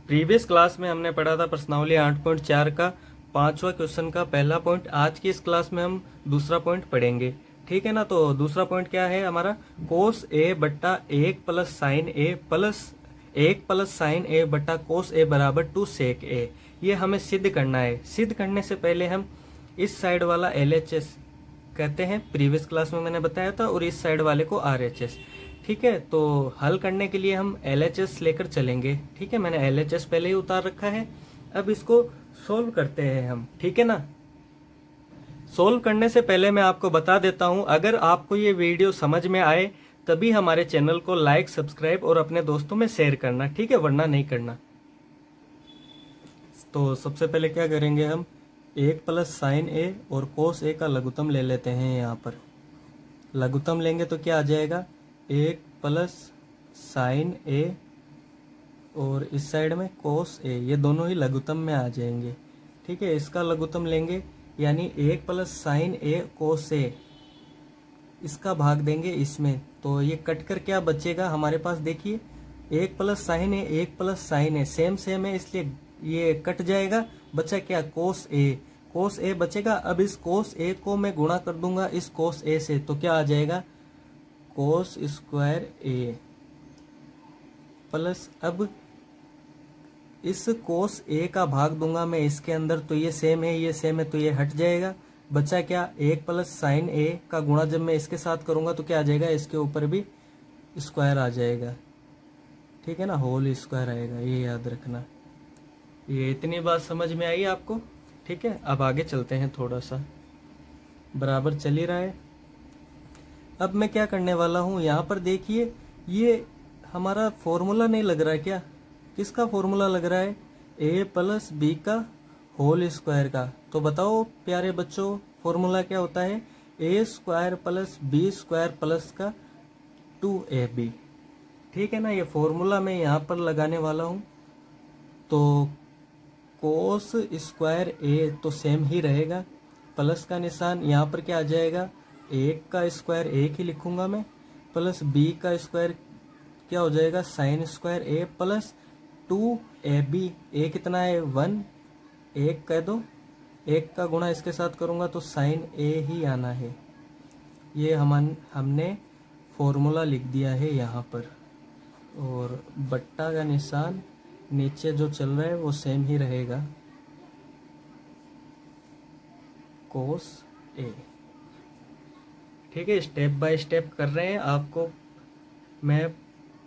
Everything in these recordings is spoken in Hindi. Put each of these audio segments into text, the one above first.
प्रीवियस क्लास में हमने पढ़ा था प्रश्नावली 8.4 का 5वां क्वेश्चन का पहला पॉइंट। आज की इस क्लास में हम दूसरा पॉइंट पढ़ेंगे, ठीक है ना। तो दूसरा पॉइंट क्या है हमारा, कोस ए बट्टा 1 प्लस साइन ए प्लस 1 प्लस साइन ए बट्टा कोस ए बराबर 2 सेक ए। ये हमें सिद्ध करना है। सिद्ध करने से पहले हम इस साइड वाला LHS कहते हैं, प्रीवियस क्लास में मैंने बताया था, और इस साइड वाले को RHS, ठीक है। तो हल करने के लिए हम LHS लेकर चलेंगे, ठीक है। मैंने LHS पहले ही उतार रखा है। अब इसको सोल्व करते हैं हम, ठीक है ना। सोल्व करने से पहले मैं आपको बता देता हूं, अगर आपको ये वीडियो समझ में आए तभी हमारे चैनल को लाइक, सब्सक्राइब और अपने दोस्तों में शेयर करना, ठीक है, वरना नहीं करना। तो सबसे पहले क्या करेंगे, हम 1 प्लस साइन ए और कोस ए का लघुत्तम ले लेते हैं। यहाँ पर लघुत्तम लेंगे तो क्या आ जाएगा, 1 प्लस साइन ए और इस साइड में कोस ए, ये दोनों ही लघुत्तम में आ जाएंगे, ठीक है। इसका लघुत्तम लेंगे यानी 1 प्लस साइन ए कोस ए, इसका भाग देंगे इसमें, तो ये कट कर क्या बचेगा हमारे पास, देखिए 1 प्लस साइन ए 1 प्लस साइन ए सेम सेम है, इसलिए ये कट जाएगा। बचा क्या, कोस ए, कोस ए बचेगा। अब इस कोस ए को मैं गुणा कर दूंगा इस कोस ए से, तो क्या आ जाएगा, कोस स्क्वायर ए प्लस, अब इस कोस ए का भाग दूंगा मैं इसके अंदर, तो ये सेम है ये सेम है, तो ये हट जाएगा। बचा क्या, 1 प्लस साइन ए का गुणा जब मैं इसके साथ करूंगा तो क्या आ जाएगा, इसके ऊपर भी स्क्वायर आ जाएगा, ठीक है ना, होल स्क्वायर आएगा, ये याद रखना। ये इतनी बात समझ में आई आपको, ठीक है। अब आगे चलते हैं, थोड़ा सा बराबर चल ही रहा है। अब मैं क्या करने वाला हूं, यहाँ पर देखिए ये हमारा फॉर्मूला नहीं लग रहा है क्या, किसका फॉर्मूला लग रहा है, a प्लस बी का होल स्क्वायर का। तो बताओ प्यारे बच्चों, फॉर्मूला क्या होता है, a square plus B square plus का 2ab, ठीक है ना। ये फॉर्मूला मैं यहाँ पर लगाने वाला हूँ। तो कोस स्क्वायर ए तो सेम ही रहेगा, प्लस का निशान यहाँ पर क्या आ जाएगा, 1 का स्क्वायर 1 ही लिखूंगा मैं, प्लस b का स्क्वायर क्या हो जाएगा, साइन स्क्वायर ए प्लस 2ab, ए कितना है 1, 1 कह दो, 1 का गुणा इसके साथ करूंगा तो साइन ए ही आना है। ये हमने फॉर्मूला लिख दिया है यहाँ पर, और बट्टा का निशान नीचे जो चल रहा है वो सेम ही रहेगा, कोस ए, ठीक है। स्टेप बाय स्टेप कर रहे हैं, आपको मैं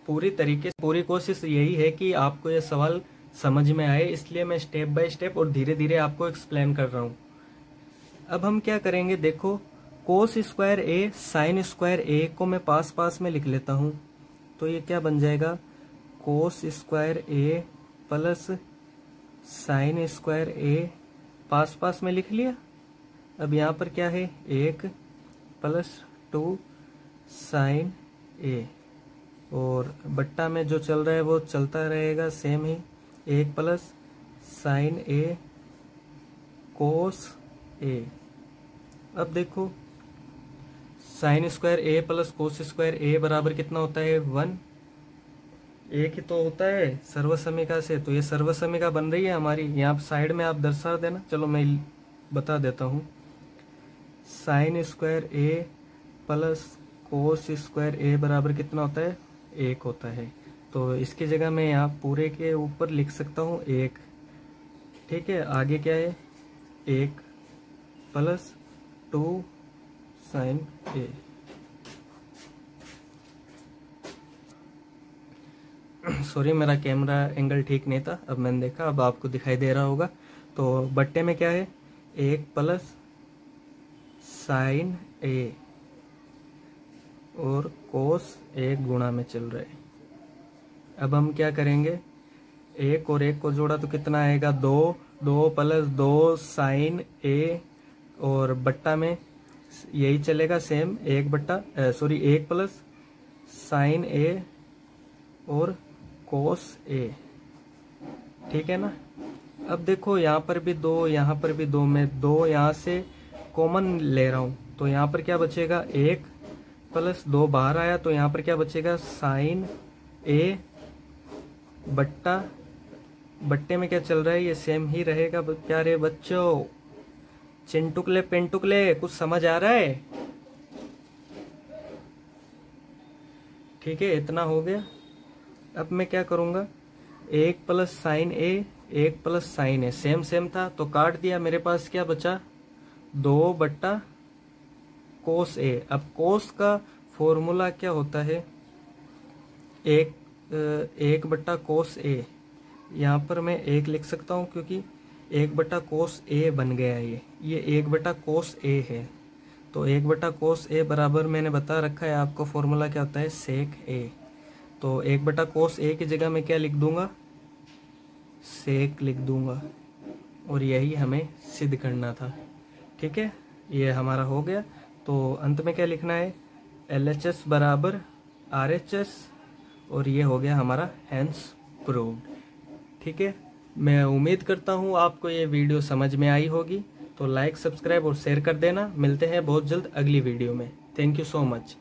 पूरी कोशिश यही है कि आपको ये सवाल समझ में आए, इसलिए मैं स्टेप बाय स्टेप और धीरे धीरे आपको एक्सप्लेन कर रहा हूँ। अब हम क्या करेंगे, देखो कोस स्क्वायर ए साइन स्क्वायर ए को मैं पास पास में लिख लेता हूँ, तो ये क्या बन जाएगा, कोस स्क्वायर ए प्लस साइन स्क्वायर ए, पास पास में लिख लिया। अब यहाँ पर क्या है, 1 प्लस 2 साइन ए, और बट्टा में जो चल रहा है वो चलता रहेगा सेम ही, 1 प्लस साइन ए कोस ए। अब देखो साइन स्क्वायर ए प्लस कोस स्क्वायर ए बराबर कितना होता है, 1, एक ही तो होता है सर्वसमीका से, तो ये सर्वसमीका बन रही है हमारी। यहाँ साइड में आप दर्शा देना, चलो मैं बता देता हूँ, साइन स्क्वायर ए प्लस कोस स्क्वायर ए बराबर कितना होता है, 1 होता है। तो इसकी जगह मैं यहाँ पूरे के ऊपर लिख सकता हूँ 1, ठीक है। आगे क्या है, 1 प्लस 2 साइन ए। सॉरी मेरा कैमरा एंगल ठीक नहीं था, अब मैंने देखा, अब आपको दिखाई दे रहा होगा। तो बट्टे में क्या है, 1 प्लस साइन ए और कोस 1 गुणा में चल रहा है। अब हम क्या करेंगे, 1 और 1 को जोड़ा तो कितना आएगा, 2, 2 प्लस 2 साइन ए, और बट्टा में यही चलेगा सेम, 1 प्लस साइन ए और कोस ए, ठीक है ना। अब देखो यहाँ पर भी 2, यहाँ पर भी 2, मैं 2 यहाँ से कॉमन ले रहा हूँ, तो यहाँ पर क्या बचेगा, 1 प्लस 2 बाहर आया, तो यहाँ पर क्या बचेगा, साइन ए बट्टा बट्टे में क्या चल रहा है, ये सेम ही रहेगा प्यारे बच्चों। चिंटुकले पिंटुकले कुछ समझ आ रहा है? ठीक है, इतना हो गया। अब मैं क्या करूँगा, 1 प्लस साइन ए 1 प्लस साइन ए सेम सेम था तो काट दिया। मेरे पास क्या बचा, 2 बट्टा कोस ए। अब कोस का फॉर्मूला क्या होता है, 1 बट्टा कोस ए। यहाँ पर मैं 1 लिख सकता हूँ क्योंकि 1 बट्टा कोस ए बन गया है, ये 1 बट्टा कोस ए है। तो 1 बट्टा कोस ए बराबर मैंने बता रखा है आपको फॉर्मूला क्या होता है, सेक ए। तो 1 बट्टा कोस ए की जगह मैं क्या लिख दूंगा, सेक लिख दूंगा। और यही हमें सिद्ध करना था। ठीक है, ये हमारा हो गया। तो अंत में क्या लिखना है, LHS बराबर RHS, और ये हो गया हमारा हैंस प्रूव्ड। ठीक है, मैं उम्मीद करता हूँ आपको ये वीडियो समझ में आई होगी। तो लाइक, सब्सक्राइब और शेयर कर देना। मिलते हैं बहुत जल्द अगली वीडियो में। Thank you so much.